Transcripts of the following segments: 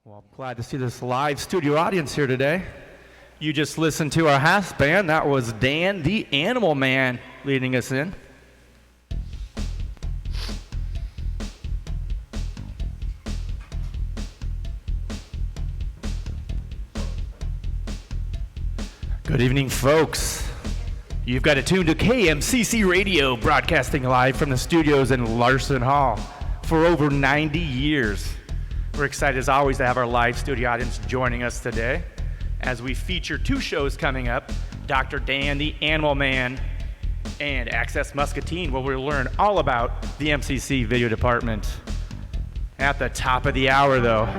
Well, glad to see this live studio audience here today. You just listened to our house band. That was Dan the Animal Man leading us in. Good evening, folks. You've got it tuned to KMCC Radio, broadcasting live from the studios in Larson Hall for over 90 years. We're excited, as always, to have our live studio audience joining us today as we feature two shows coming up, Dr. Dan the Animal Man and Access Muscatine, where we'll learn all about the MCC video department. At the top of the hour, though,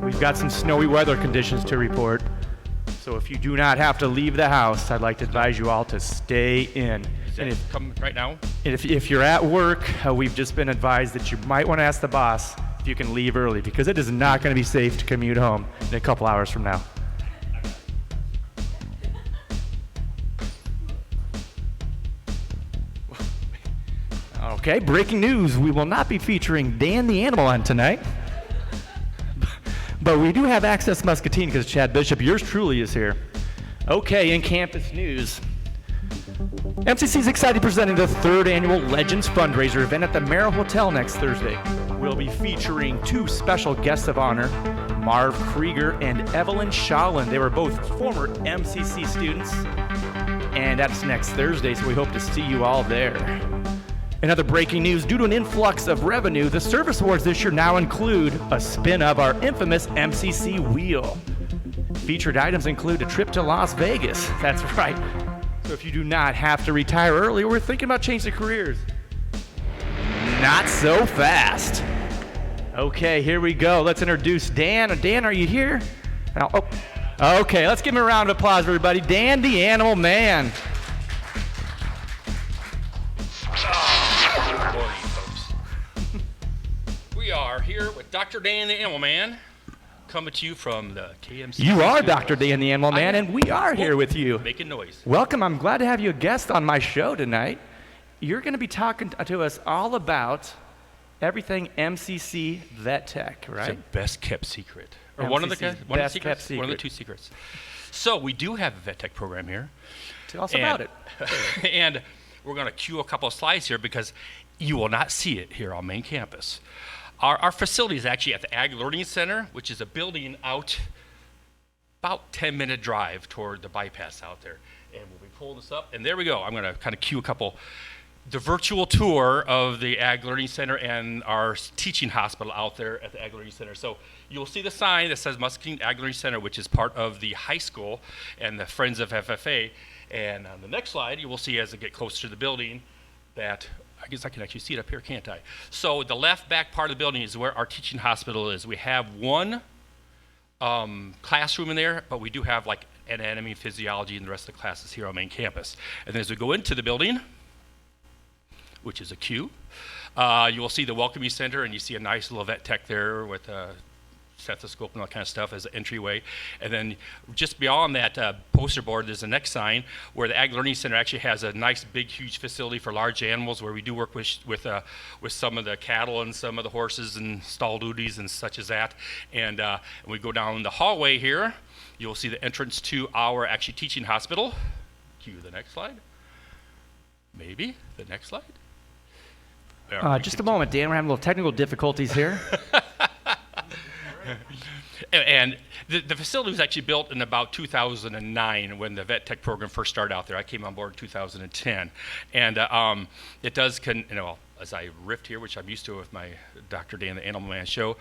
we've got some snowy weather conditions to report. So if you do not have to leave the house, I'd like to advise you all to stay in. Is that come right now? And if you're at work, we've just been advised that you might want to ask the boss if you can leave early, because it is not going to be safe to commute home in a couple hours from now. Okay, breaking news. We will not be featuring Dan the Animal on tonight. But we do have Access Muscatine because Chad Bishop, yours truly, is here. Okay, in campus news. MCC is excited presenting the third annual Legends fundraiser event at the Merrill Hotel next Thursday. We'll be featuring two special guests of honor, Marv Krieger and Evelyn Shawlin. They were both former MCC students, and that's next Thursday, so we hope to see you all there. In other breaking news, due to an influx of revenue, the service awards this year now include a spin of our infamous MCC wheel. Featured items include a trip to Las Vegas. That's right. So if you do not have to retire early or thinking about changing careers, not so fast. Okay, here we go. Let's introduce Dan. Dan, are you here? Okay, let's give him a round of applause, everybody. Dan the Animal Man. Good morning, folks. We are here with Dr. Dan the Animal Man, coming to you from the KMC. You are Dr. Dan the Animal Man, and we are here with you. Making noise. Welcome. I'm glad to have you a guest on my show tonight. You're going to be talking to us all about everything MCC Vet Tech, right? It's a best kept secret. Or MCC's one of the best kept secret. One of the two secrets. So we do have a Vet Tech program here. Tell us about it. And we're going to cue a couple of slides here because you will not see it here on main campus. Our facility is actually at the Ag Learning Center, which is a building out about 10-minute drive toward the bypass out there. And we'll be pulling this up, and there we go. I'm going to kind of cue a couple. The virtual tour of the Ag Learning Center and our teaching hospital out there at the Ag Learning Center. So you'll see the sign that says Muscatine Ag Learning Center, which is part of the high school and the Friends of FFA. And on the next slide, you will see as it get closer to the building that, I guess I can actually see it up here, can't I? So the left back part of the building is where our teaching hospital is. We have one classroom in there, but we do have like anatomy, physiology, and the rest of the classes here on main campus. And then as we go into the building, which is a queue, you will see the Welcoming Center, and you see a nice little vet tech there with a stethoscope and all that kind of stuff as an entryway. And then just beyond that poster board, there's the next sign where the Ag Learning Center actually has a nice, big, huge facility for large animals where we do work with some of the cattle and some of the horses and stall duties and such as that. And we go down the hallway here. You'll see the entrance to our actually teaching hospital. Cue the next slide. Maybe the next slide. Just a moment, Dan. We're having a little technical difficulties here. And the facility was actually built in about 2009 when the Vet Tech program first started out there. I came on board in 2010. And it does, as I riffed here, which I'm used to with my Dr. Dan the Animal Man show,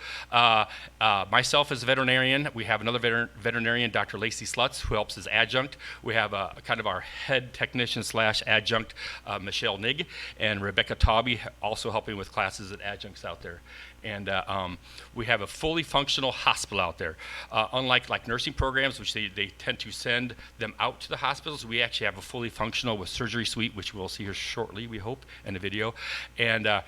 myself as a veterinarian, we have another veterinarian, Dr. Lacey Slutz, who helps as adjunct. We have kind of our head technician / adjunct, Michelle Nigg, and Rebecca Tauby, also helping with classes at adjuncts out there. And we have a fully functional hospital out there. Unlike like nursing programs, which they tend to send them out to the hospitals, we actually have a fully functional with surgery suite, which we'll see here shortly, we hope, in the video. And a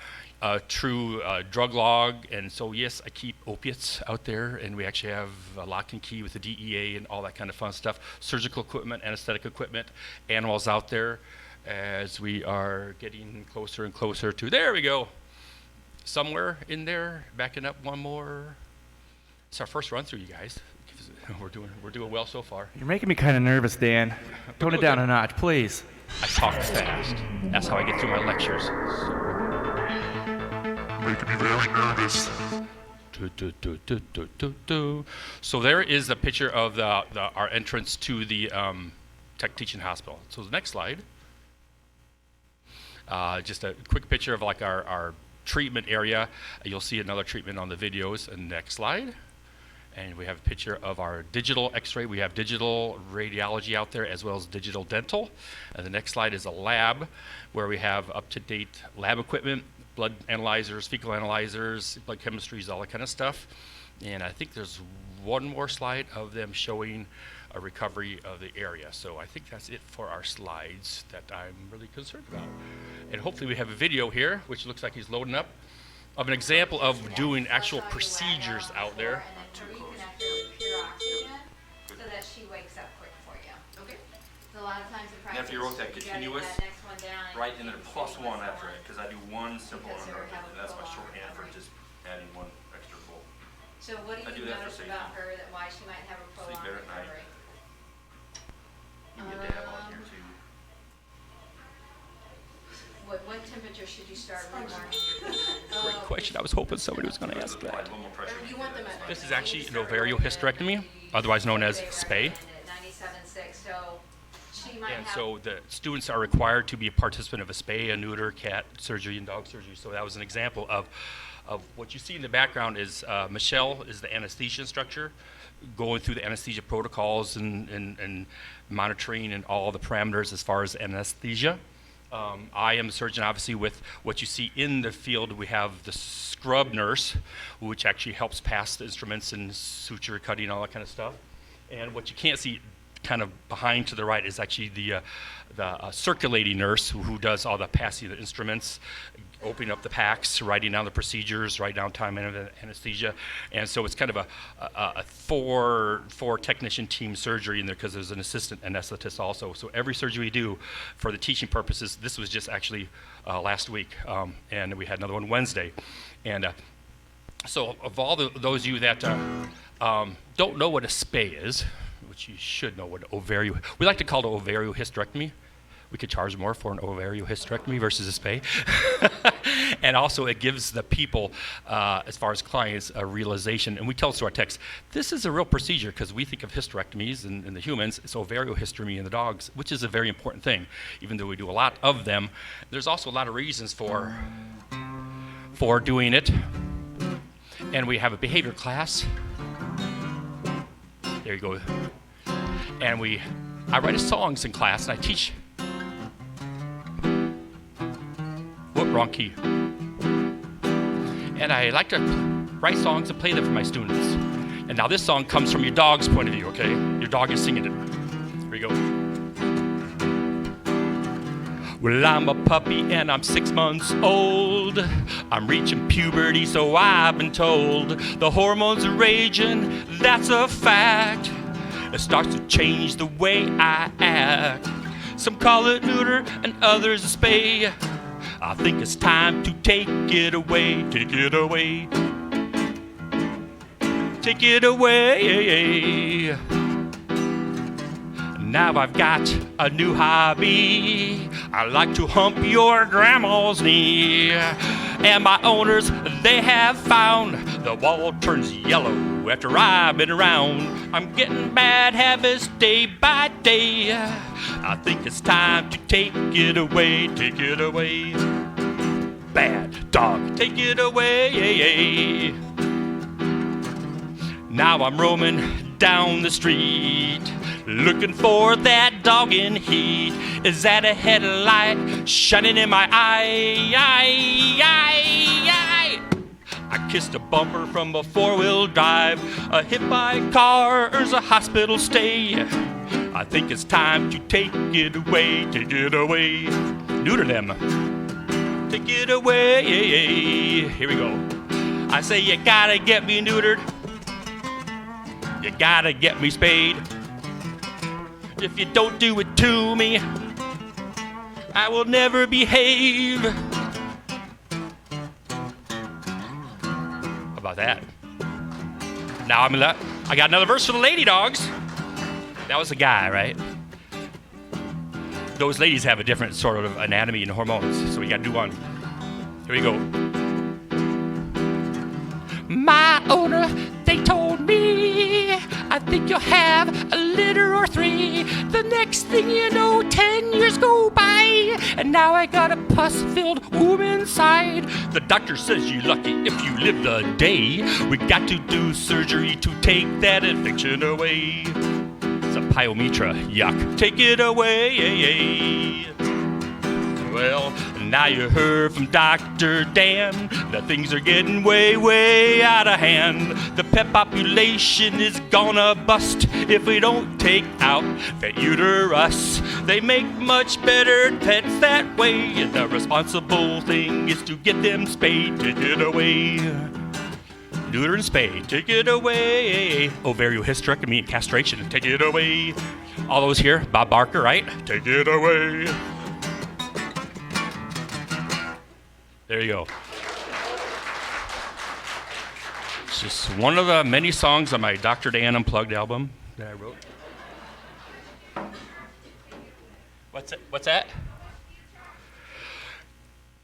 true drug log. And so, yes, I keep opiates out there, and we actually have a lock and key with the DEA and all that kind of fun stuff. Surgical equipment, anesthetic equipment, animals out there as we are getting closer and closer to, there we go. Somewhere in there, backing up one more. It's our first run through, you guys. We're doing well so far. You're making me kind of nervous, Dan. Tone it down good. a notch, please. I talk fast. That's how I get through my lectures. Making me very nervous. So there is a picture of our entrance to the tech teaching hospital. So the next slide. Just a quick picture of like our treatment area. You'll see another treatment on the videos. And next slide. And we have a picture of our digital x-ray. We have digital radiology out there as well as digital dental. And the next slide is a lab where we have up-to-date lab equipment, blood analyzers, fecal analyzers, blood chemistries, all that kind of stuff. And I think there's one more slide of them showing a recovery of the area. So I think that's it for our slides that I'm really concerned about. And hopefully we have a video here, which looks like he's loading up, of an example of doing actual procedures out there. Pure oxygen so that she wakes up quick for you. Okay. So a lot of times in practice, after you wrote that gotta get continuous, that next one down and Right, and then keep plus sitting one with after it, someone. because I do one simple Because and they're having that's my prolonged shorthand for recovery. just adding one extra full. So what do I you do that for notice safety. about her that why she might have a prolonged better at night. recovery? Give me a dab on here too. What temperature should you start rewarming your patients? Great question. I was hoping somebody was going to ask that. A little more pressure. You want them at This is actually an ovariohysterectomy, hysterectomy, otherwise known as SPAY. 97.6, so she might And have. so the students are required to be a participant of a spay, a neuter, cat surgery, and dog surgery. So that was an example of what you see in the background is Michelle is the anesthesia instructor, going through the anesthesia protocols and monitoring and all the parameters as far as anesthesia. I am the surgeon, obviously, with what you see in the field. We have the scrub nurse, which actually helps pass the instruments and suture cutting, all that kind of stuff. And what you can't see kind of behind to the right is actually the circulating nurse who does all the passing of the instruments, opening up the packs, writing down the procedures, writing down time and anesthesia. And so it's kind of a four technician team surgery in there because there's an assistant anesthetist also. So every surgery we do for the teaching purposes, this was just actually last week, and we had another one Wednesday. And so of all those of you that don't know what a spay is, which you should know what we like to call it ovariohysterectomy. We could charge more for an ovariohysterectomy versus a spay. And also it gives the people, as far as clients, a realization, and we tell it to our techs, this is a real procedure because we think of hysterectomies in the humans, it's ovariohysterectomy in the dogs, which is a very important thing. Even though we do a lot of them, there's also a lot of reasons for doing it. And we have a behavior class. There you go. And I write songs in class and I teach. Wrong key. And I like to write songs and play them for my students. And now this song comes from your dog's point of view, okay? Your dog is singing it. Here we go. Well, I'm a puppy and I'm 6 months old. I'm reaching puberty, so I've been told. The hormones are raging, that's a fact. It starts to change the way I act. Some call it neuter and others a spay. I think it's time to take it away, take it away. Take it away. Now I've got a new hobby. I like to hump your grandma's knee. And my owners, they have found the wall turns yellow after I've been around. I'm getting bad habits day by day. I think it's time to take it away, take it away. Bad dog, take it away. Now I'm roaming down the street, looking for that dog in heat. Is that a headlight shining in my eye? I kissed a bumper from a 4-wheel drive, a hit by a car, or a hospital stay. I think it's time to take it away, take it away. Neuter them. Take it away. Here we go. I say you gotta get me neutered. You gotta get me spayed. If you don't do it to me, I will never behave. How about that? Now I got another verse for the lady dogs. That was a guy, right? Those ladies have a different sort of anatomy and hormones, so we got to do one. Here we go. My owner, they told me, I think you'll have a litter or 3. The next thing you know, 10 years go by, and now I got a pus-filled womb inside. The doctor says you're lucky if you live the day. We got to do surgery to take that infection away. It's a pyometra, yuck. Take it away. Well, now you heard from Dr. Dan that things are getting way, way out of hand. The pet population is gonna bust if we don't take out that uterus. They make much better pets that way, and the responsible thing is to get them spayed. Take it away. Neuter and spay, take it away. Ovarian hysterectomy and castration, take it away. All those here, Bob Barker, right? Take it away. There you go. It's just one of the many songs on my Dr. Dan Unplugged album that I wrote. What's that?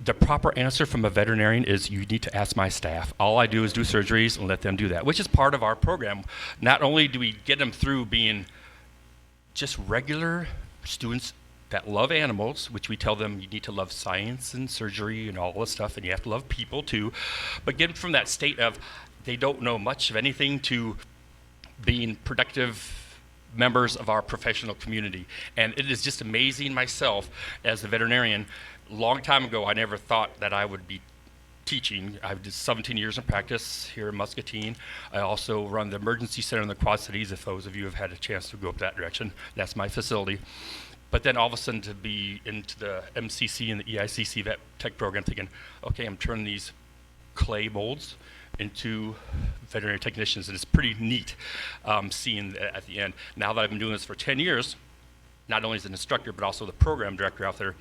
The proper answer from a veterinarian is you need to ask my staff. All I do is do surgeries and let them do that, which is part of our program. Not only do we get them through being just regular students that love animals, which we tell them you need to love science and surgery and all this stuff, and you have to love people too, but get them from that state of they don't know much of anything to being productive members of our professional community. And it is just amazing myself as a veterinarian. Long time ago, I never thought that I would be teaching. I've did 17 years in practice here in Muscatine. I also run the emergency center in the Quad Cities, if those of you have had a chance to go up that direction. That's my facility. But then all of a sudden to be into the MCC and the EICC vet tech program thinking, okay, I'm turning these clay molds into veterinary technicians, and it's pretty neat seeing at the end. Now that I've been doing this for 10 years, not only as an instructor, but also the program director out there,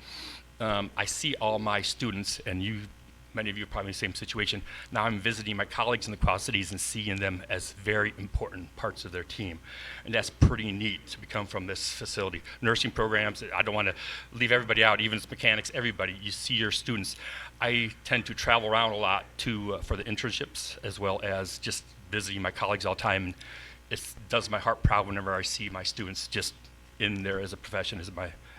I see all my students, and many of you are probably in the same situation. Now I'm visiting my colleagues in the Quad Cities and seeing them as very important parts of their team. And that's pretty neat to become from this facility. Nursing programs, I don't want to leave everybody out, even as mechanics, everybody. You see your students. I tend to travel around a lot for the internships, as well as just visiting my colleagues all the time. It does my heart proud whenever I see my students just in there as a profession,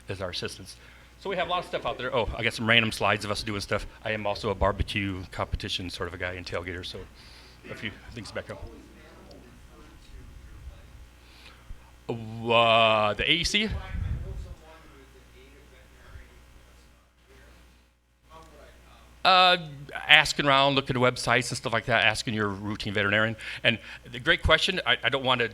as our assistants. So we have a lot of stuff out there. Oh, I got some random slides of us doing stuff. I am also a barbecue competition sort of a guy and tailgater, so a few things back up. The AEC? Asking around, looking at websites and stuff like that, asking your routine veterinarian. And the great question, I don't want to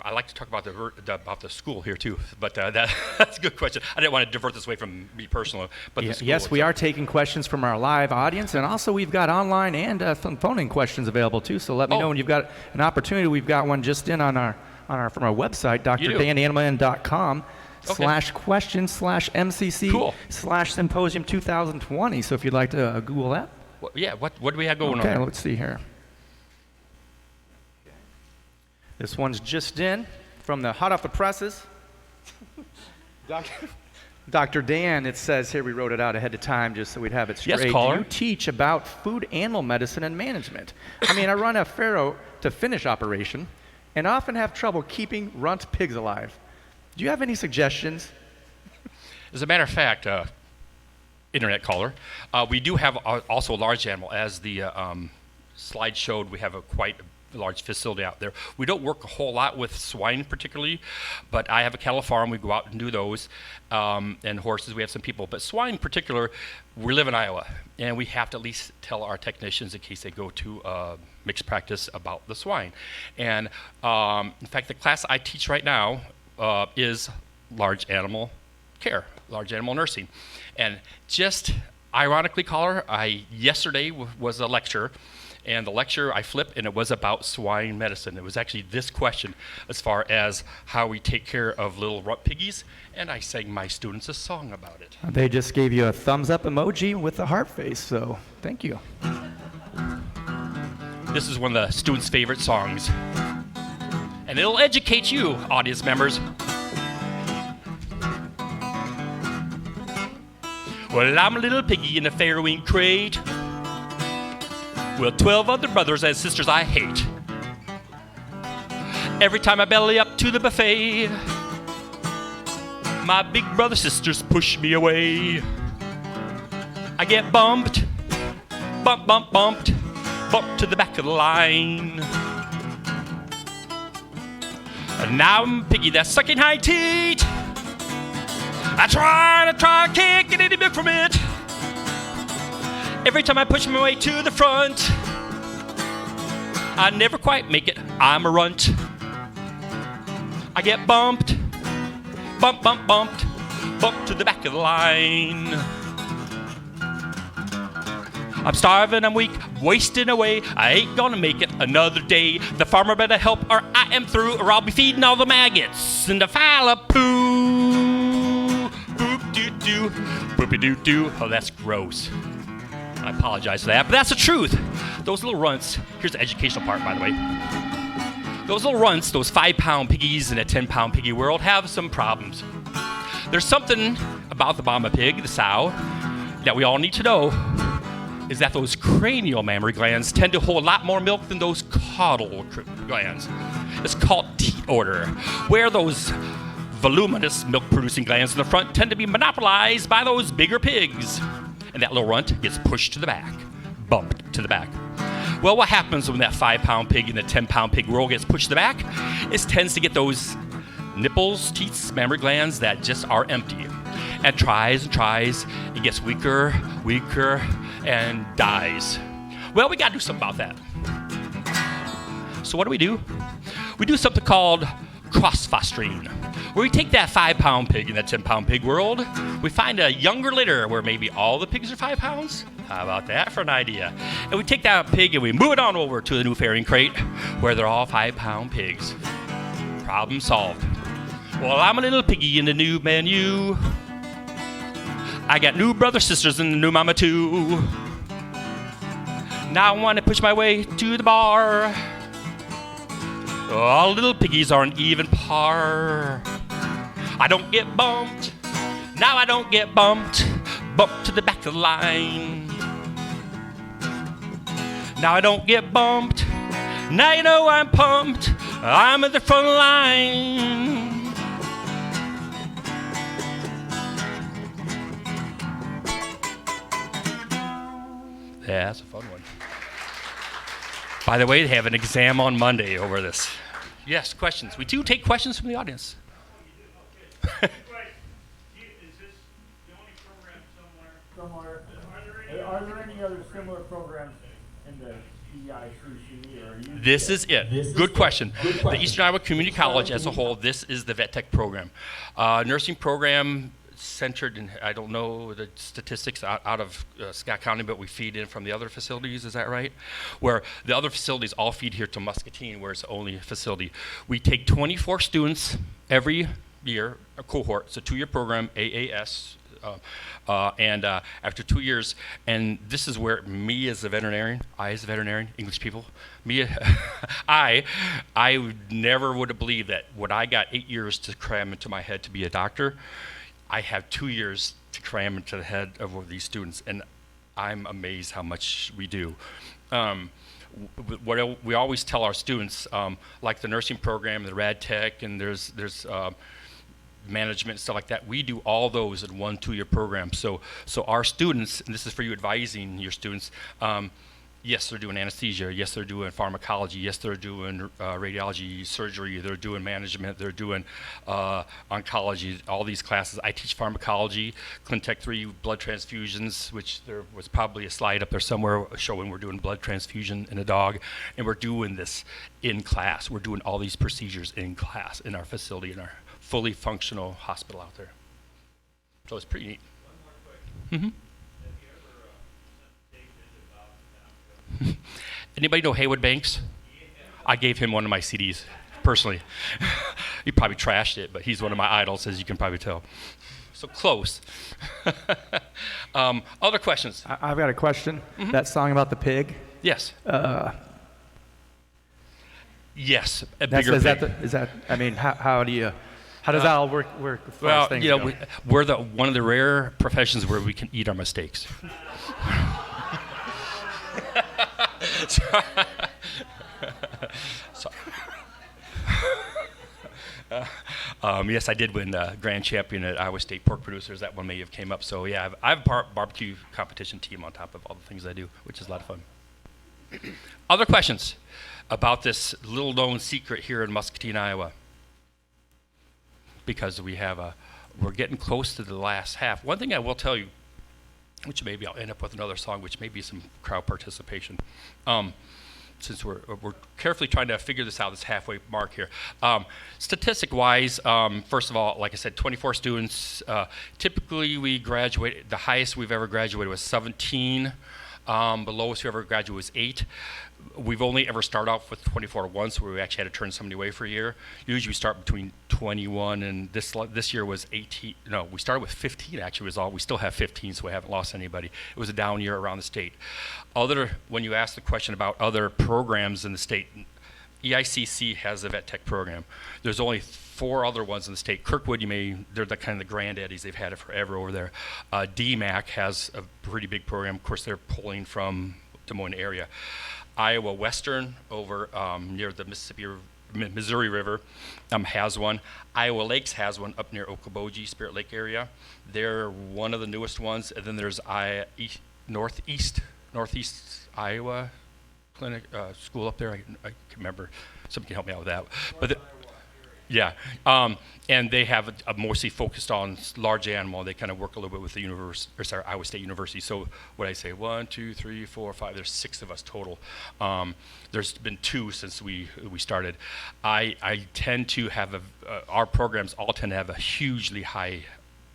I like to talk about the school here too, but that's a good question. I didn't want to divert this away from me personally. But yes, we are taking questions from our live audience, and also we've got online and phone-in questions available too, so let me know when you've got an opportunity. We've got one just in from our website, drdananimalman.com. /question/MCC/Symposium 2020. So if you'd like to Google that. What do we have going on? Okay, let's see here. This one's just in from the hot off the presses. Dr. Dan, it says here, we wrote it out ahead of time just so we'd have it straight. Yes, caller. Do you teach about food animal medicine and management? I mean, I run a farrow to finish operation and often have trouble keeping runt pigs alive. Do you have any suggestions? As a matter of fact, internet caller, we do have also a large animal. As the slide showed, we have quite a large facility out there. We don't work a whole lot with swine particularly, but I have a cattle farm. We go out and do those. And horses, we have some people. But swine in particular, we live in Iowa, and we have to at least tell our technicians in case they go to mixed practice about the swine. And in fact, the class I teach right now is large animal care, large animal nursing. And just ironically, caller, yesterday was a lecture, and the lecture I flipped, and it was about swine medicine. It was actually this question as far as how we take care of little runt piggies, and I sang my students a song about it. They just gave you a thumbs up emoji with the heart face, so thank you. This is one of the students' favorite songs. and it'll educate you, audience members. Well, I'm a little piggy in a farrowing crate. Well, 12 other brothers and sisters I hate. Every time I belly up to the buffet, my big brother sisters push me away. I get bumped, bumped to the back of the line. And now I'm a piggy that's sucking high teat. I try, can't get any milk from it. Every time I push my way to the front, I never quite make it, I'm a runt. I get bumped to the back of the line. I'm starving, I'm weak, wasting away. I ain't gonna make it another day. The farmer better help or I am through, or I'll be feeding all the maggots in the file of poo. Boop doo doo, boopy doo doo. Oh, that's gross. I apologize for that, but that's the truth. Those little runts, here's the educational part, by the way. Those little runts, those 5-pound piggies in a 10-pound piggy world have some problems. There's something about the mama pig, the sow, that we all need to know, is that those cranial mammary glands tend to hold a lot more milk than those caudal glands. It's called teat order, where those voluminous milk-producing glands in the front tend to be monopolized by those bigger pigs. And that little runt gets pushed to the back, bumped to the back. Well, what happens when that 5-pound pig in the 10-pound pig world gets pushed to the back? It tends to get those nipples, teats, mammary glands that just are empty. And tries, it gets weaker, and dies. Well, we gotta do something about that. So what do? We do something called cross-fostering, where we take that 5-pound pig in that 10-pound pig world, we find a younger litter where maybe all the pigs are 5 pounds. How about that for an idea? And we take that pig and we move it on over to the new farrowing crate where they're all 5-pound pigs. Problem solved. Well, I'm a little piggy in the new menu. I got new brother sisters and the new mama too. Now I want to push my way to the bar. All little piggies are an even par. I don't get bumped. Now I don't get bumped to the back of the line. Now I don't get bumped. Now you know I'm pumped. I'm at the front line. Yeah, that's a fun one. By the way, they have an exam on Monday over this. Yes, questions. We do take questions from the audience. Is this the only program somewhere? Are there any other similar programs in the EICC? Or are you This is it. Good question. The Eastern Iowa Community College as a whole, this is the vet tech program. Nursing program centered in, I don't know the statistics out of Scott County, but we feed in from the other facilities, is that right? Where the other facilities all feed here to Muscatine, where it's the only facility. We take 24 students every year, a cohort. It's a 2-year program, AAS, and after 2 years, and this is where me as a veterinarian, English people, I never would have believed that when I got 8 years to cram into my head to be a doctor, I have 2 years to cram into the head of these students, and I'm amazed how much we do. What we always tell our students, like the nursing program, the rad tech, and there's management and stuff like that, we do all those in 1 2-year program. So our students, and this is for you advising your students, yes, they're doing anesthesia, yes, they're doing pharmacology, yes, they're doing radiology, surgery, they're doing management, they're doing oncology, all these classes. I teach pharmacology, Clintech 3 blood transfusions, which there was probably a slide up there somewhere showing we're doing blood transfusion in a dog, and we're doing this in class. We're doing all these procedures in class in our facility, in our fully functional hospital out there. So it's pretty neat. Mm-hmm. Anybody know Haywood Banks? I gave him one of my CDs, personally. He probably trashed it, but he's one of my idols, as you can probably tell. So close. Other questions? I've got a question. Mm-hmm. That song about the pig. Yes. Yes, a That's, bigger is pig. that, I mean, how does that all work as far as Well, things you know, go? we're one of the rare professions where we can eat our mistakes. So- yes, I did win grand champion at Iowa State Pork Producers. That one may have came up. So yeah, I have a barbecue competition team on top of all the things I do, which is a lot of fun. Other questions about this little known secret here in Muscatine, Iowa? Because we're getting close to the last half. One thing I will tell you, which maybe I'll end up with another song, which may be some crowd participation. Since we're carefully trying to figure this out, this halfway mark here. Statistic-wise, first of all, like I said, 24 students. Typically, we graduate, the highest we've ever graduated was 17. The lowest we ever graduated was 8. We've only ever started off with 24 once, where we actually had to turn somebody away for a year. Usually we start between 21, and this year was 18. No, we started with 15 actually was all. We still have 15, so we haven't lost anybody. It was a down year around the state. When you ask the question about other programs in the state, EICC has a vet tech program. There's only 4 other ones in the state. Kirkwood, they're the kind of the granddaddies. They've had it forever over there. DMAC has a pretty big program. Of course, they're pulling from Des Moines area. Iowa Western over near the Missouri River has one. Iowa Lakes has one up near Okoboji, Spirit Lake area. They're one of the newest ones. And then there's Northeast Iowa clinic school up there. I can remember. Somebody can help me out with that. But yeah, and they have a mostly focused on large animal. They kind of work a little bit with the Iowa State University. So what I say, 1, 2, 3, 4, 5. There's 6 of us total. There's been 2 since we started. I tend to have our programs all tend to have a hugely high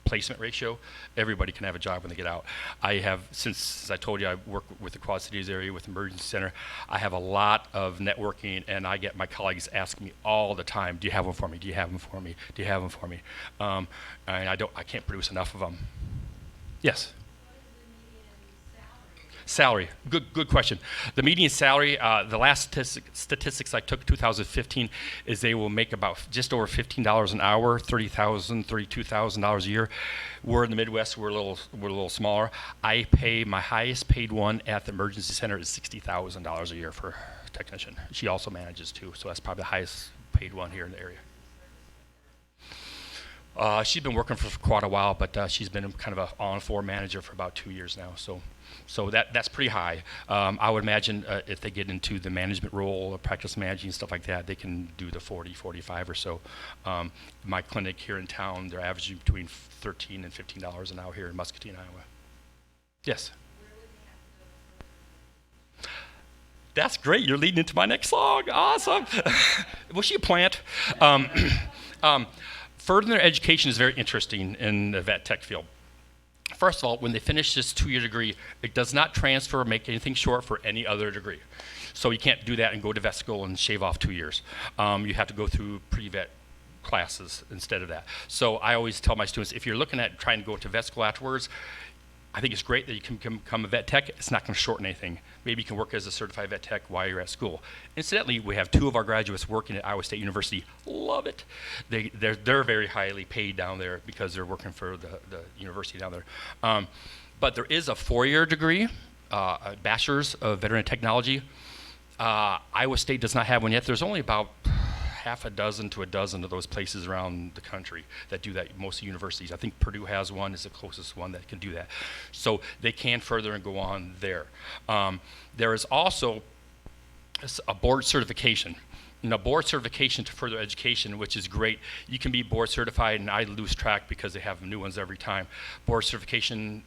placement ratio. Everybody can have a job when they get out. I have, since I told you I work with the Quad Cities area with Emergency Center, I have a lot of networking, and I get my colleagues asking me all the time, do you have one for me? Do you have them for me? Do you have them for me? And I can't produce enough of them. Yes? Salary, good question. The median salary, the last statistics I took, 2015, is they will make about just over $15 an hour, $30,000, $32,000 a year. We're in the Midwest, we're a little smaller. I pay, my highest paid one at the emergency center is $60,000 a year for a technician. She also manages too, so that's probably the highest paid one here in the area. She's been working for quite a while, but she's been kind of an on-floor manager for about 2 years now. So that's pretty high. I would imagine if they get into the management role or practice managing, stuff like that, they can do the 40, 45 or so. My clinic here in town, they're averaging between $13 and $15 an hour here in Muscatine, Iowa. Yes? That's great. You're leading into my next song. Awesome. Was she a plant? Further education is very interesting in the vet tech field. First of all, when they finish this 2-year degree, it does not transfer or make anything short for any other degree. So you can't do that and go to vet school and shave off 2 years. You have to go through pre-vet classes instead of that. So I always tell my students, if you're looking at trying to go to vet school afterwards, I think it's great that you can become a vet tech. It's not going to shorten anything. Maybe you can work as a certified vet tech while you're at school. Incidentally, we have 2 of our graduates working at Iowa State University. Love it. They're very highly paid down there because they're working for the university down there. But there is a 4-year degree, a bachelor's of veterinary technology. Iowa State does not have one yet. There's only about half a dozen to a dozen of those places around the country that do that. Most universities, I think Purdue has one, is the closest one that can do that. So they can further and go on there. There is also a board certification. Board certification to further education, which is great. You can be board certified, and I lose track because they have new ones every time. Board certification,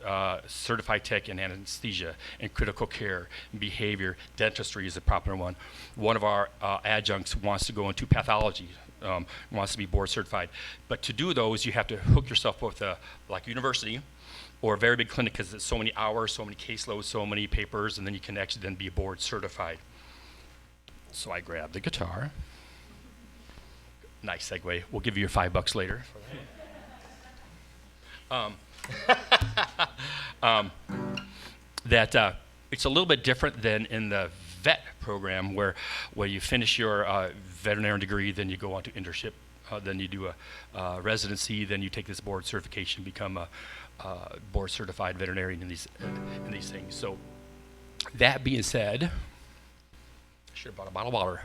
certified tech in anesthesia and critical care and behavior. Dentistry is a popular one. One of our adjuncts wants to go into pathology, wants to be board certified. But to do those, you have to hook yourself with like university or a very big clinic, because it's so many hours, so many caseloads, so many papers, and then you can actually then be board certified. So I grabbed the guitar. Nice segue. We'll give you your $5 later. It's a little bit different than in the vet program where you finish your veterinary degree, then you go on to internship, then you do a residency, then you take this board certification, become a board certified veterinarian in these things. So that being said, I should have bought a bottle of water.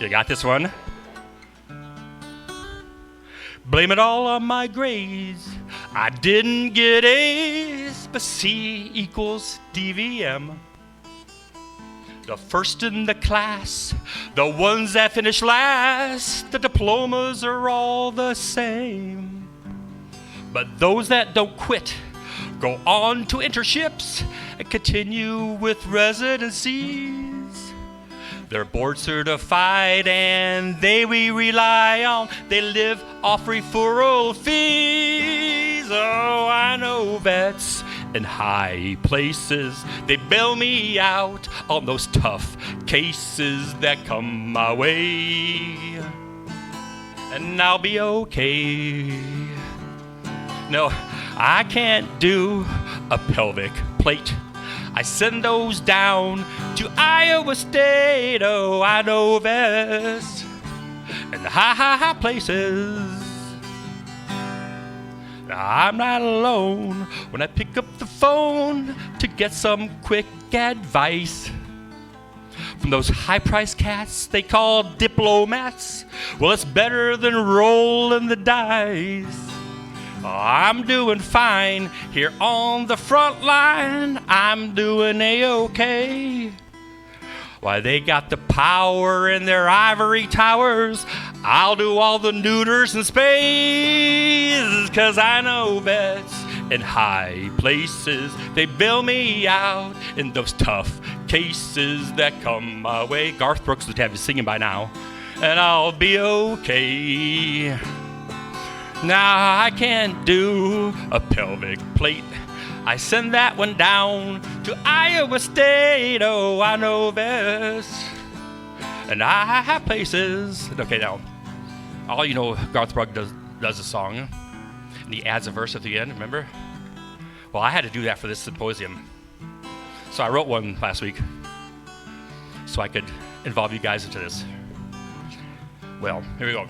You got this one? Blame it all on my grades. I didn't get A's, but C equals DVM. The first in the class, the ones that finish last, the diplomas are all the same. But those that don't quit go on to internships and continue with residencies. They're board certified and they we rely on. They live off referral fees. Oh, I know vets in high places. They bail me out on those tough cases that come my way. And I'll be okay. No, I can't do a pelvic plate. I send those down to Iowa State. Oh, I know vets in the high places. I'm not alone when I pick up the phone to get some quick advice from those high-priced cats they call diplomats. Well, it's better than rolling the dice. I'm doing fine here on the front line. I'm doing A-okay. Why, they got the power in their ivory towers. I'll do all the neuters and spays, 'cause I know vets in high places. They bail me out in those tough cases that come my way. Garth Brooks would have you singing by now. And I'll be okay. Now I can't do a pelvic plate. I send that one down to Iowa State. Oh, I know vets and I have places. Okay, now, all you know, Garth Brooks does a song, and he adds a verse at the end, remember? Well, I had to do that for this symposium. So I wrote one last week so I could involve you guys into this. Well, here we go.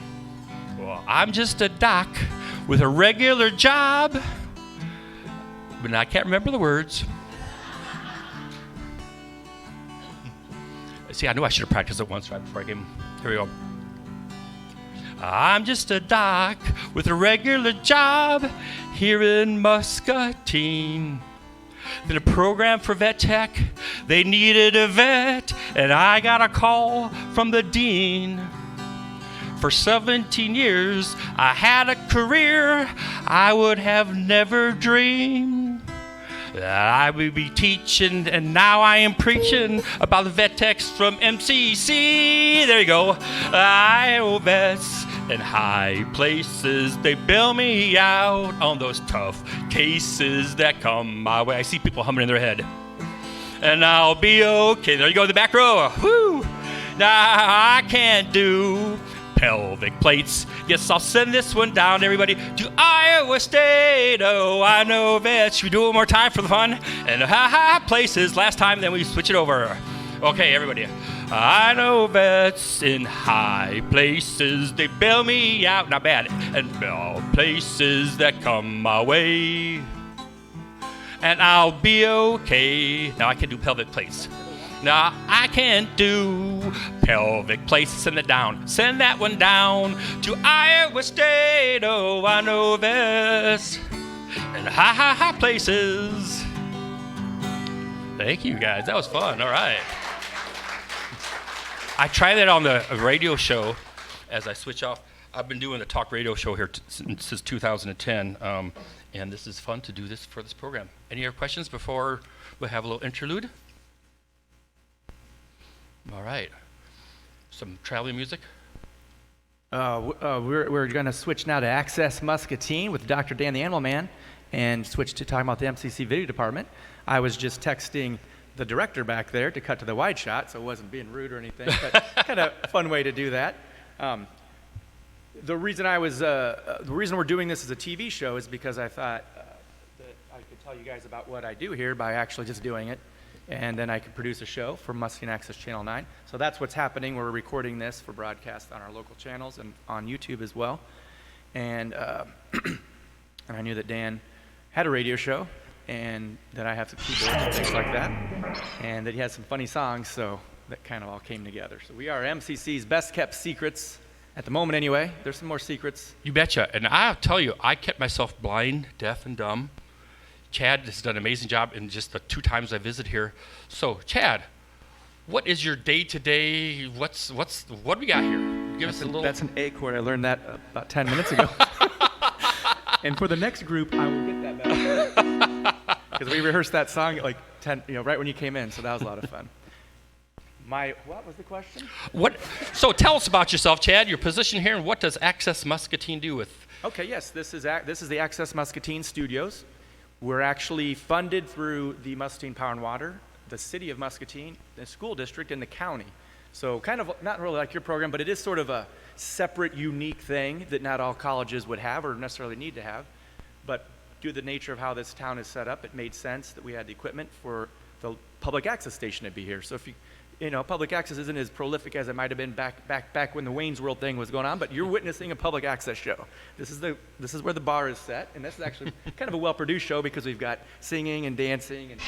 Well, I'm just a doc with a regular job, but I can't remember the words. See, I knew I should have practiced it once right before I came. Here we go. I'm just a doc with a regular job here in Muscatine. Did a program for vet tech. They needed a vet, and I got a call from the dean. For 17 years, I had a career I would have never dreamed that I would be teaching, and now I am preaching about the vet techs from MCC. There you go. I know vets in high places. They bail me out on those tough cases that come my way. I see people humming in their head. And I'll be okay. There you go in the back row. Woo! Now I can't do pelvic plates. Yes, I'll send this one down, everybody, to Iowa State. Oh, I know vets. Should we do it one more time for the fun? And high places. Last time, then we switch it over. Okay, everybody. I know vets in high places. They bail me out. Not bad. And places that come my way. And I'll be okay. Now I can do pelvic plates. Now, I can't do pelvic plates. Send it down. Send that one down to Iowa State. Oh, I know this. And high places. Thank you, guys. That was fun. All right. I tried that on the radio show as I switch off. I've been doing the talk radio show here since 2010, and this is fun to do this for this program. Any other questions before we have a little interlude? All right. Some traveling music? We're going to switch now to Access Muscatine with Dr. Dan the Animal Man and switch to talking about the MCC video department. I was just texting the director back there to cut to the wide shot, so it wasn't being rude or anything, but kind of a fun way to do that. The reason we're doing this as a TV show is because I thought that tell you guys about what I do here by actually just doing it. And then I can produce a show for Muscatine Access Channel 9. So that's what's happening. We're recording this for broadcast on our local channels and on YouTube as well. And, and I knew that Dan had a radio show and that I have some keyboards and things like that. And that he has some funny songs, so that kind of all came together. So we are MCC's best kept secrets, at the moment anyway. There's some more secrets. You betcha. And I'll tell you, I kept myself blind, deaf, and dumb. Chad has done an amazing job in just the 2 times I visit here. So, Chad, what is your day-to-day, what do we got here? Give us a little... That's an A chord. I learned that about 10 minutes ago. And for the next group, I will get that better. Because we rehearsed that song at like 10, right when you came in, so that was a lot of fun. What was the question? So tell us about yourself, Chad, your position here, and what does Access Muscatine do with... Okay, yes, this is the Access Muscatine Studios. We're actually funded through the Muscatine Power and Water, the city of Muscatine, the school district, and the county. So kind of not really like your program, but it is sort of a separate, unique thing that not all colleges would have or necessarily need to have. But due to the nature of how this town is set up, it made sense that we had the equipment for the public access station to be here. So if public access isn't as prolific as it might have been back when the Wayne's World thing was going on, but you're witnessing a public access show. This is where the bar is set, and this is actually kind of a well-produced show because we've got singing and dancing and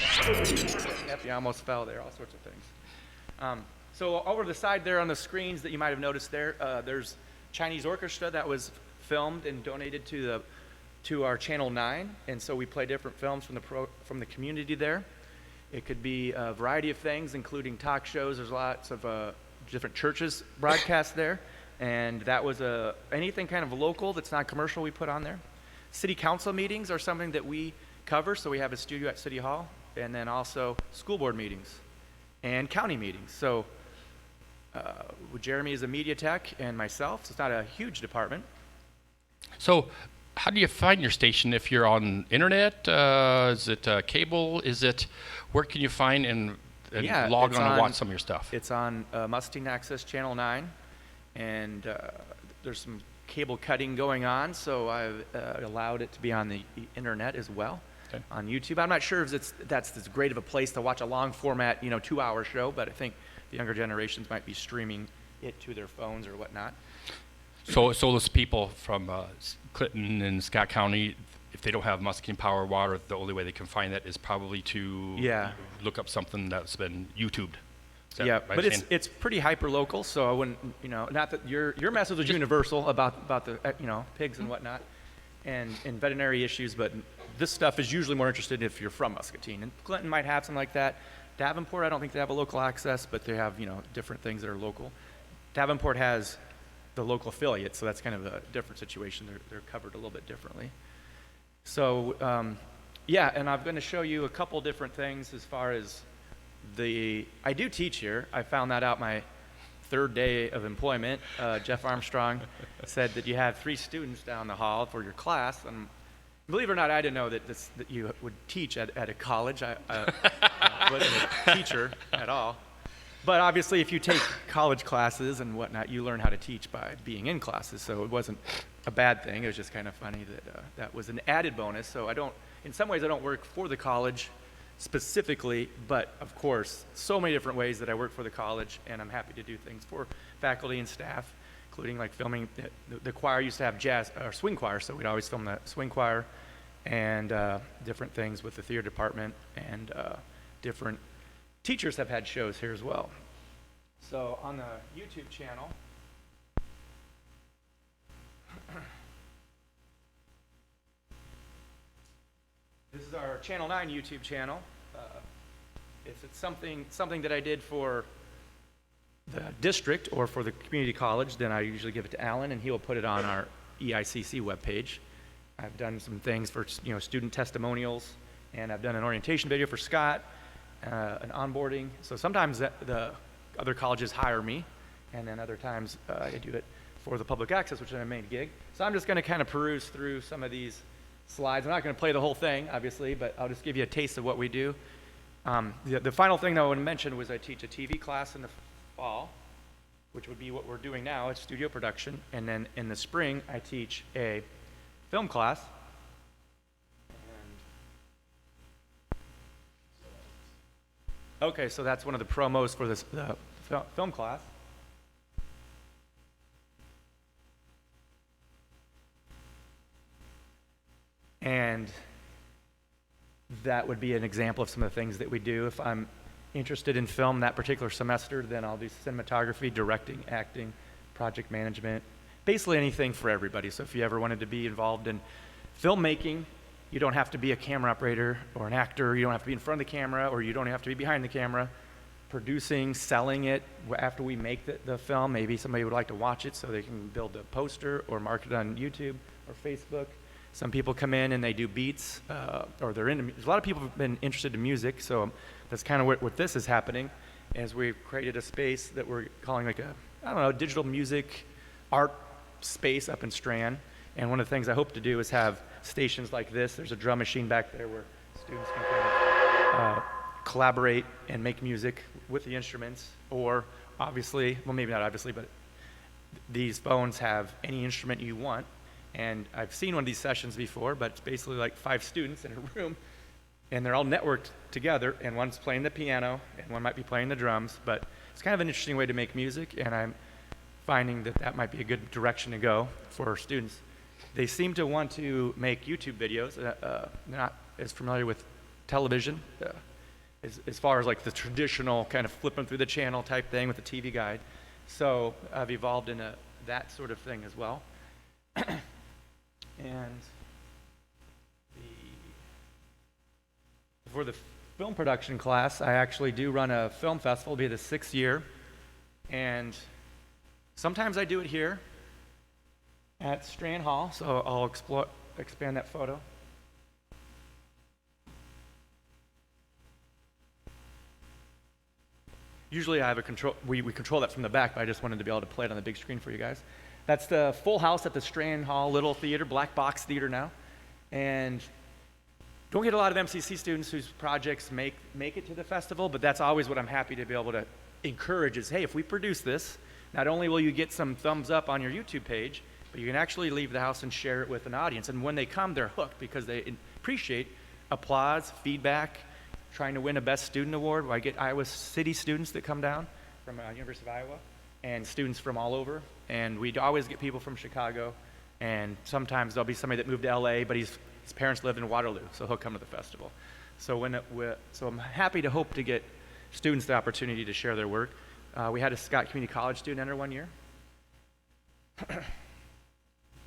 yep, you almost fell there, all sorts of things. So over the side there on the screens that you might have noticed there, there's Chinese orchestra that was filmed and donated to our Channel 9, and so we play different films from the community there. It could be a variety of things, including talk shows. There's lots of different churches broadcast there. And that was anything kind of local that's not commercial we put on there. City council meetings are something that we cover. So we have a studio at City Hall. And then also school board meetings and county meetings. So Jeremy is a media tech and myself. So it's not a huge department. So how do you find your station if you're on internet? Is it cable? Where can you find and log on and watch some of your stuff? It's on Muscatine Access Channel 9, and there's some cable cutting going on, so I've allowed it to be on the internet as well, on YouTube. I'm not sure if that's as great of a place to watch a long format, 2-hour show, but I think the younger generations might be streaming it to their phones or whatnot. So those people from Clinton and Scott County, if they don't have Muscatine Power or Water, the only way they can find that is probably to look up something that's been YouTubed. Yeah, but it's pretty hyper local, so I wouldn't, not that your message was universal about the pigs and whatnot, and veterinary issues, but this stuff is usually more interested if you're from Muscatine. And Clinton might have something like that. Davenport, I don't think they have a local access, but they have different things that are local. Davenport has the local affiliate, so that's kind of a different situation. They're covered a little bit differently. So, and I'm going to show you a couple different things as far as I do teach here. I found that out my 3rd day of employment. Jeff Armstrong said that you have 3 students down the hall for your class, and believe it or not, I didn't know that you would teach at a college. I wasn't a teacher at all. But obviously, if you take college classes and whatnot, you learn how to teach by being in classes. So it wasn't a bad thing. It was just kind of funny that that was an added bonus. So in some ways, I don't work for the college specifically, but of course, so many different ways that I work for the college, and I'm happy to do things for faculty and staff, including like filming. The choir used to have jazz or swing choir, so we'd always film the swing choir, and different things with the theater department, and different teachers have had shows here as well. So on the YouTube channel, this is our Channel 9 YouTube channel. If it's something that I did for the district or for the community college, then I usually give it to Alan, and he will put it on our EICC webpage. I've done some things for student testimonials, and I've done an orientation video for Scott, an onboarding. So sometimes the other colleges hire me, and then other times I do it for the public access, which is my main gig. So I'm just going to kind of peruse through some of these slides. I'm not going to play the whole thing, obviously, but I'll just give you a taste of what we do. The final thing that I want to mention was I teach a TV class in the fall, which would be what we're doing now. It's studio production. And then in the spring, I teach a film class. And Okay, so that's one of the promos for this film class. And that would be an example of some of the things that we do. If I'm interested in film that particular semester, then I'll do cinematography, directing, acting, project management, basically anything for everybody. So if you ever wanted to be involved in filmmaking, you don't have to be a camera operator or an actor, you don't have to be in front of the camera, or you don't have to be behind the camera. Producing, selling it, after we make the film, maybe somebody would like to watch it so they can build a poster or market it on YouTube or Facebook. Some people come in and they do beats, or they're into, a lot of people have been interested in music, so that's kind of what this is happening, is we've created a space that we're calling like a, I don't know, digital music art space up in Strand. And one of the things I hope to do is have stations like this. There's a drum machine back there where students can kind of collaborate and make music with the instruments, or obviously, well maybe not obviously, but these phones have any instrument you want. And I've seen one of these sessions before, but it's basically like 5 students in a room, and they're all networked together, and one's playing the piano, and one might be playing the drums, but it's kind of an interesting way to make music, and I'm finding that that might be a good direction to go for students. They seem to want to make YouTube videos. They're not as familiar with television, as far as like the traditional kind of flipping through the channel type thing with the TV guide. So I've evolved into that sort of thing as well. And for the film production class, I actually do run a film festival. It'll be the 6th year. And sometimes I do it here at Strand Hall, so I'll expand that photo. Usually I have a control, we control that from the back, but I just wanted to be able to play it on the big screen for you guys. That's the full house at the Strand Hall Little Theater, black box theater now. And don't get a lot of MCC students whose projects make it to the festival, but that's always what I'm happy to be able to encourage is, hey, if we produce this, not only will you get some thumbs up on your YouTube page, but you can actually leave the house and share it with an audience. And when they come, they're hooked because they appreciate applause, feedback, trying to win a Best Student Award. I get Iowa City students that come down from University of Iowa, and students from all over. And we'd always get people from Chicago, and sometimes there'll be somebody that moved to LA, but his parents live in Waterloo, so he'll come to the festival. So so I'm happy to hope to get students the opportunity to share their work. We had a Scott Community College student enter one year.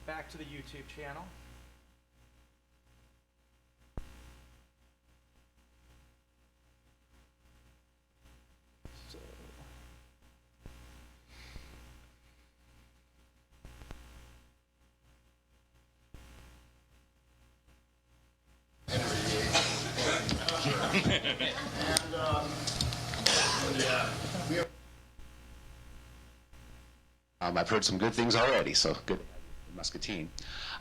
Back to the YouTube channel. I've heard some good things already, so good. Muscatine.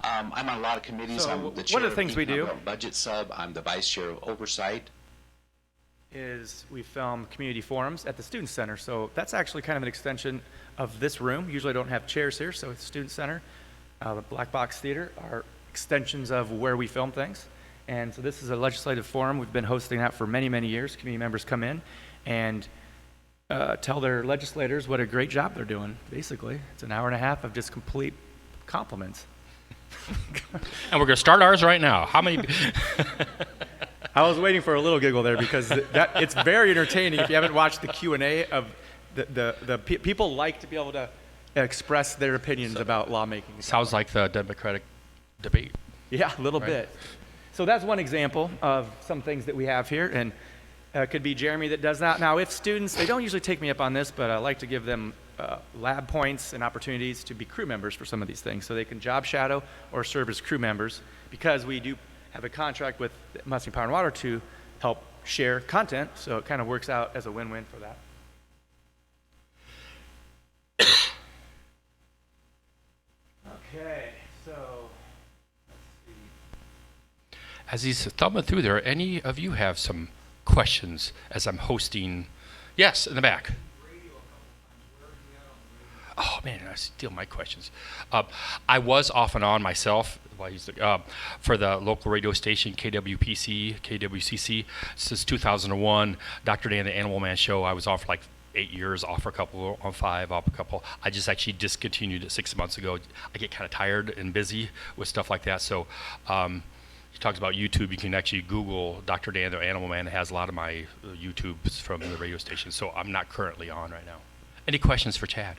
I'm on a lot of committees. So I'm the chair one of the things we do of budget sub. I'm the vice chair of oversight. Is we film community forums at the Student Center. So that's actually kind of an extension of this room. Usually I don't have chairs here, so it's Student Center. The Black Box Theater are extensions of where we film things. And so this is a legislative forum. We've been hosting that for many, many years. Community members come in and tell their legislators what a great job they're doing, basically. It's an hour and a half of just complete compliments. And we're going to start ours right now. How many? I was waiting for a little giggle there because it's very entertaining. If you haven't watched the Q&A of people like to be able to express their opinions about lawmaking. Sounds like the Democratic debate. Yeah, a little Right. bit. So that's one example of some things that we have here, and it could be Jeremy that does that. Now, if students, they don't usually take me up on this, but I like to give them lab points and opportunities to be crew members for some of these things, so they can job shadow or serve as crew members, because we do have a contract with Muscatine Power and Water to help share content, so it kind of works out as a win-win for that. Okay, so let's see. As he's thumbing through there, any of you have some questions as I'm hosting? Yes, in the back. Oh man, I steal my questions. I was off and on myself for the local radio station KWCC since 2001. Dr. Dan the Animal Man show. I was off for like 8 years, off for a couple, on 5, off a couple. I just actually discontinued it 6 months ago. I get kind of tired and busy with stuff like that. So he talks about YouTube. You can actually Google Dr. Dan the Animal Man. It has a lot of my YouTubes from the radio station. So I'm not currently on right now. Any questions for Chad?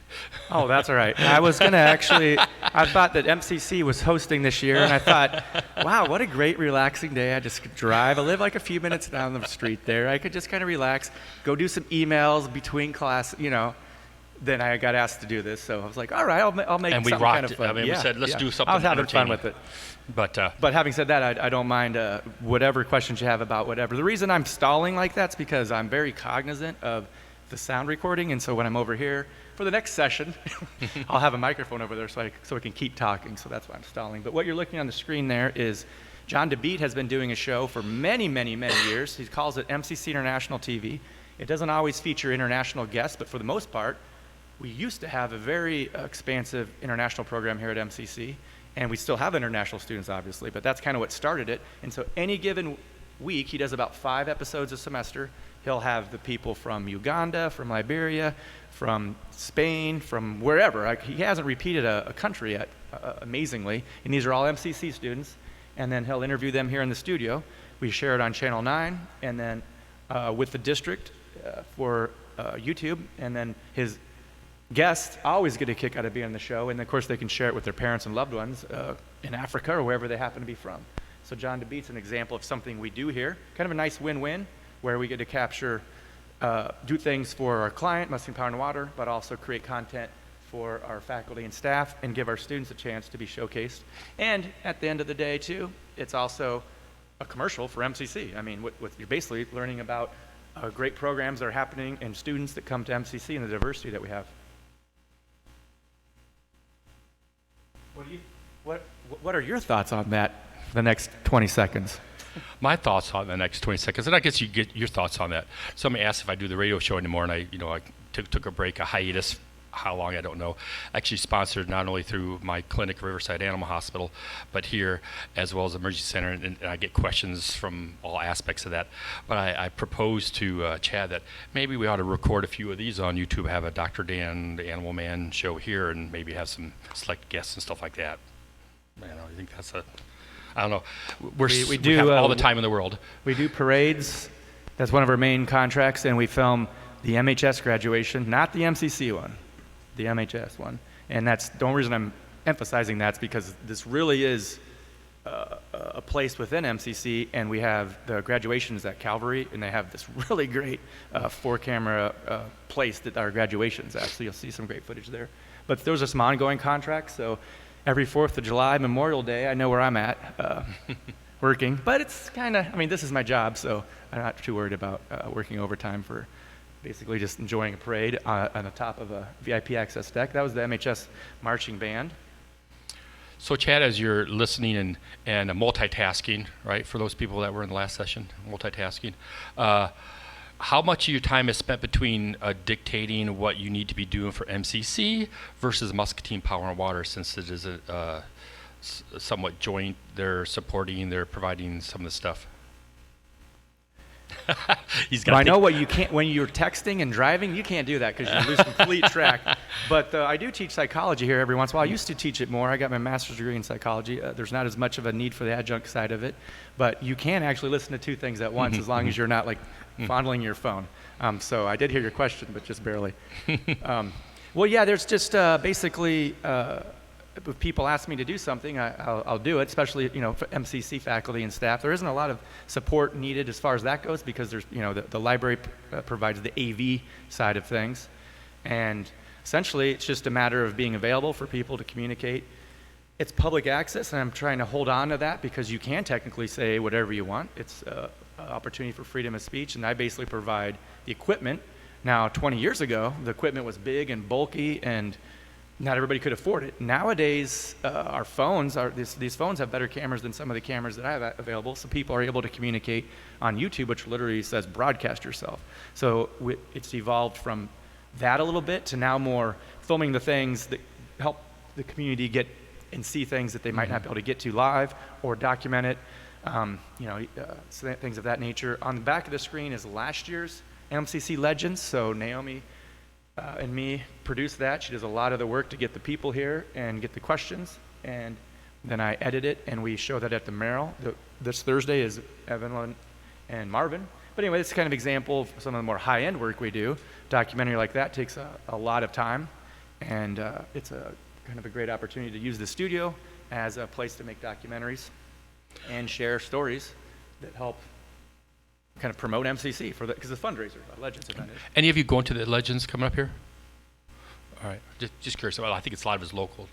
Oh, that's all right. I was going to actually, I thought that MCC was hosting this year, and I thought, wow, what a great relaxing day. I just could drive. I live like a few minutes down the street there. I could just kind of relax, go do some emails between class, you know. Then I got asked to do this, so I was like, all right, I'll make and we something rocked kind of fun. it. I mean, we said, let's do something I was having fun entertaining. with it. But having said that, I don't mind whatever questions you have about whatever. The reason I'm stalling like that's because I'm very cognizant of the sound recording, and so when I'm over here for the next session, I'll have a microphone over there so I can keep talking, so that's why I'm stalling. But what you're looking on the screen there is John DeBeat has been doing a show for many, many, many years. He calls it MCC International TV. It doesn't always feature international guests, but for the most part, we used to have a very expansive international program here at MCC, and we still have international students, obviously, but that's kind of what started it. And so any given week, he does about 5 episodes a semester. He'll have the people from Uganda, from Liberia, from Spain, from wherever. He hasn't repeated a country yet, amazingly, and these are all MCC students. And then he'll interview them here in the studio. We share it on Channel 9, and then with the district for YouTube, and then his guests always get a kick out of being on the show, and of course they can share it with their parents and loved ones in Africa or wherever they happen to be from. So John DeBeat's an example of something we do here, kind of a nice win-win, where we get to capture, do things for our client, Muscatine Power and Water, but also create content for our faculty and staff and give our students a chance to be showcased. And at the end of the day, too, it's also a commercial for MCC. I mean, you're basically learning about great programs that are happening and students that come to MCC and the diversity that we have. What are your thoughts on that for the next 20 seconds? my thoughts on the next 20 seconds, and I guess you get your thoughts on that. Somebody asked if I do the radio show anymore, and I took a break, a hiatus. How long, I don't know. Actually sponsored not only through my clinic, Riverside Animal Hospital, but here as well as Emergency Center, and I get questions from all aspects of that. But I proposed to Chad that maybe we ought to record a few of these on YouTube, have a Dr. Dan, the Animal Man show here, and maybe have some select guests and stuff like that. I think that's I don't know. We do have all the time in the world. We do parades. That's one of our main contracts, and we film the MHS graduation, not the MCC one. The MHS one. And that's the only reason I'm emphasizing that's because this really is a place within MCC, and we have the graduations at Calvary, and they have this really great 4-camera place that our graduation's at, so you'll see some great footage there. But those are some ongoing contracts, so every 4th of July, Memorial Day, I know where I'm at working, but it's kind of, this is my job, so I'm not too worried about working overtime for basically just enjoying a parade on the top of a VIP access deck. That was the MHS marching band. So Chad, as you're listening and multitasking, right, for those people that were in the last session, multitasking, how much of your time is spent between dictating what you need to be doing for MCC versus Muscatine Power and Water, since it is a somewhat joint, they're supporting, they're providing some of the stuff? I know what you can't, when you're texting and driving, you can't do that because you lose complete track. But I do teach psychology here every once in a while. I used to teach it more. I got my master's degree in psychology. There's not as much of a need for the adjunct side of it, but you can actually listen to 2 things at once as long as you're not like fondling your phone. So I did hear your question, but just barely. Well, yeah, there's just basically, if people ask me to do something, I'll do it, especially, for MCC faculty and staff. There isn't a lot of support needed as far as that goes because there's, the library provides the AV side of things. And essentially, it's just a matter of being available for people to communicate. It's public access, and I'm trying to hold on to that because you can technically say whatever you want. It's an opportunity for freedom of speech, and I basically provide the equipment. Now, 20 years ago, the equipment was big and bulky, and not everybody could afford it. Nowadays, our phones, these phones have better cameras than some of the cameras that I have available, so people are able to communicate on YouTube, which literally says broadcast yourself. So it's evolved from that a little bit to now more filming the things that help the community get and see things that they might not be able to get to live or document it, things of that nature. On the back of the screen is last year's MCC Legends. So Naomi and me produced that. She does a lot of the work to get the people here and get the questions, and then I edit it and we show that at the Merrill. This Thursday is Evelyn and Marvin. But anyway, it's kind of example of some of the more high-end work we do. Documentary like that takes a lot of time, and it's a kind of a great opportunity to use the studio as a place to make documentaries and share stories that help kind of promote MCC because it's a fundraiser, a Legends event. Any of you going to the Legends coming up here? All right, just curious. Well, I think it's a lot of it's local.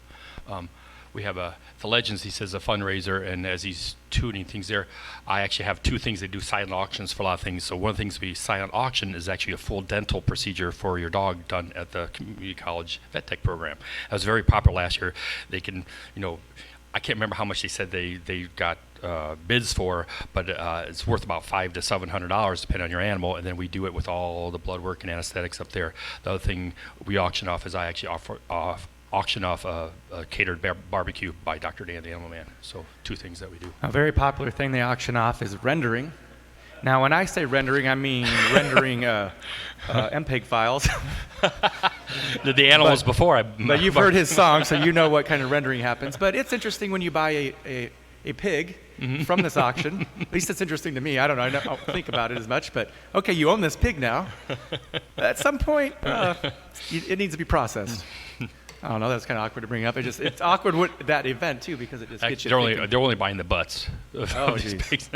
We have the Legends, he says, a fundraiser, and as he's tuning things there, I actually have two things. They do silent auctions for a lot of things. So one of the things to be silent auction is actually a full dental procedure for your dog done at the community college vet tech program. That was very popular last year. They can, I can't remember how much they said they got bids for, but it's worth about $500 to $700 depending on your animal, and then we do it with all the blood work and anesthetics up there. The other thing we auction off is I actually auction off a catered barbecue by Dr. Dan the Animal Man. So two things that we do. A very popular thing they auction off is rendering. Now, when I say rendering, I mean rendering MPEG files. The animals before I. But you've heard his song, so you know what kind of rendering happens. But it's interesting when you buy a pig from this auction. At least it's interesting to me. I don't know. I don't think about it as much. But okay, you own this pig now. At some point, it needs to be processed. I don't know. That's kind of awkward to bring up. It's awkward with that event too because it just gets you. They're only buying the butts. Oh, these pigs.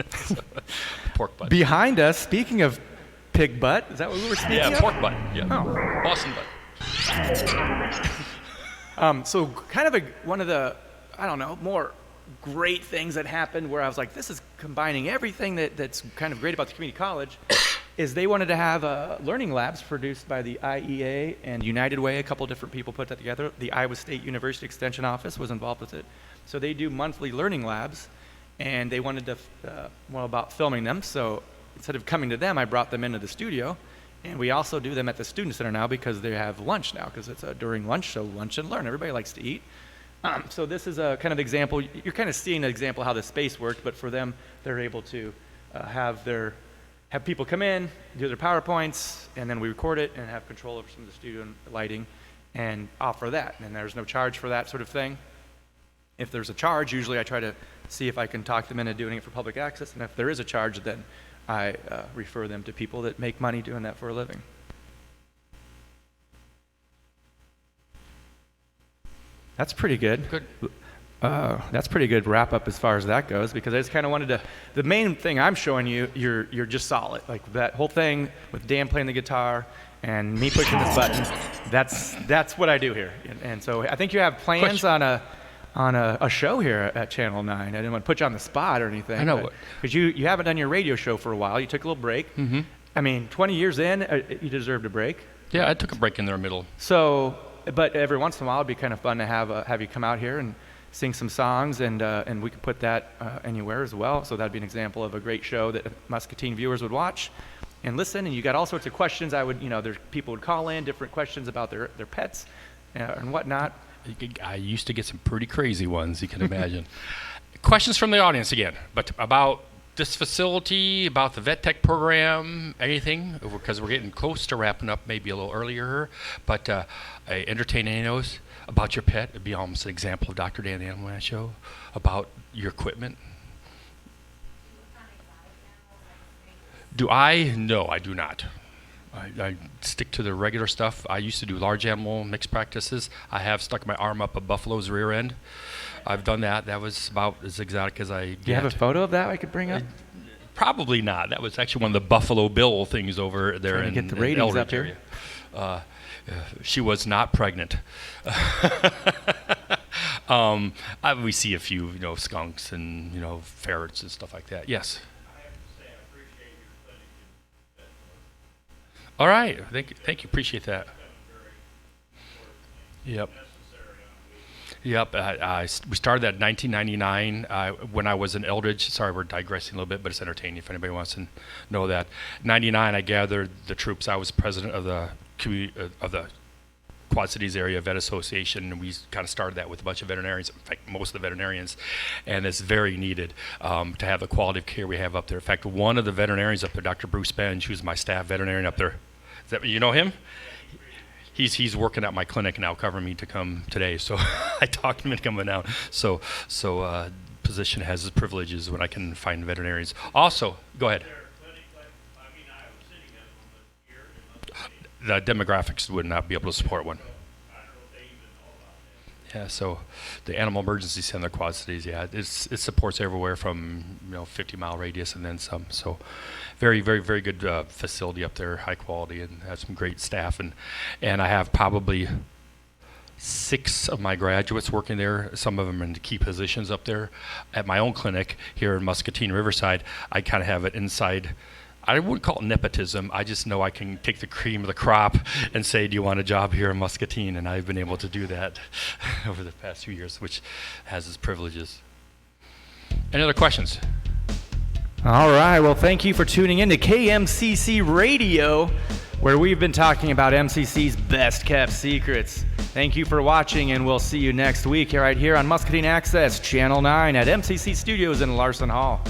Pork butt. Behind us, speaking of pig butt, is that what we were speaking of? Yeah, pork butt. Yeah. Oh. Boston butt. So kind of one of the, more great things that happened where I was like, this is combining everything that's kind of great about the community college, is they wanted to have learning labs produced by the IEA and United Way. A couple different people put that together. The Iowa State University Extension Office was involved with it. So they do monthly learning labs, and they wanted to, about filming them. So instead of coming to them, I brought them into the studio. And we also do them at the Student Center now because they have lunch now, because it's during lunch, so lunch and learn. Everybody likes to eat. So this is a kind of example. You're kind of seeing an example of how the space worked, but for them, they're able to have people come in, do their PowerPoints, and then we record it and have control over some of the studio and lighting and offer that. And there's no charge for that sort of thing. If there's a charge, usually I try to see if I can talk them into doing it for public access. And if there is a charge, then I refer them to people that make money doing that for a living. That's pretty good. Good. That's pretty good wrap up as far as that goes, because I just kind of wanted to. The main thing I'm showing you, you're just solid. Like that whole thing with Dan playing the guitar and me pushing this button. That's what I do here. And so I think you have plans on a show here at Channel 9. I didn't want to put you on the spot or anything. I know. Because you haven't done your radio show for a while. You took a little break. Mm-hmm. I mean, 20 years in, you deserved a break. Yeah, I took a break in the middle. So, but every once in a while, it'd be kind of fun to have you come out here and sing some songs, and we could put that anywhere as well. So that'd be an example of a great show that Muscatine viewers would watch and listen. And you got all sorts of questions. People would call in different questions about their pets and whatnot. I used to get some pretty crazy ones, you can imagine. Questions from the audience again, but about this facility, about the vet tech program, anything, because we're getting close to wrapping up, maybe a little earlier, but entertain any of those about your pet. It'd be almost an example of Dr. Dan the Animal Man Show, about your equipment. Do I? No, I do not. I stick to the regular stuff. I used to do large animal mixed practices. I have stuck my arm up a buffalo's rear end. I've done that. That was about as exotic as I get. Do you have a photo of that I could bring up? Probably not. That was actually one of the Buffalo Bill things over there in get the ratings Eldridge up here. area. She was not pregnant. We see a few, skunks and ferrets and stuff like that. Yes. All right. Thank you. Appreciate that. Yep. Yep. We started that in 1999 when I was in Eldridge. Sorry, we're digressing a little bit, but it's entertaining if anybody wants to know that. 99, I gathered the troops. I was president of the of the Quad Cities Area Vet Association, and we kind of started that with a bunch of veterinarians, in fact, most of the veterinarians, and it's very needed to have the quality of care we have up there. In fact, one of the veterinarians up there, Dr. Bruce Benge, who's my staff veterinarian up there, you know him? He's working at my clinic now, covering me to come today, so I talked him into coming down. So position has its privileges when I can find veterinarians. Also, go ahead. The demographics would not be able to support one. Yeah, so the Animal Emergency Center, Quad Cities, yeah, it supports everywhere from 50-mile radius and then some. So very, very, very good facility up there, high quality, and has some great staff. And I have probably 6 of my graduates working there, some of them in key positions up there. At my own clinic here in Muscatine, Riverside, I kind of have it inside. I wouldn't call it nepotism. I just know I can take the cream of the crop and say, do you want a job here in Muscatine? And I've been able to do that over the past few years, which has its privileges. Any other questions? All right. Well, thank you for tuning in to KMCC Radio, where we've been talking about MCC's best kept secrets. Thank you for watching, and we'll see you next week right here on Muscatine Access, Channel 9 at MCC Studios in Larson Hall.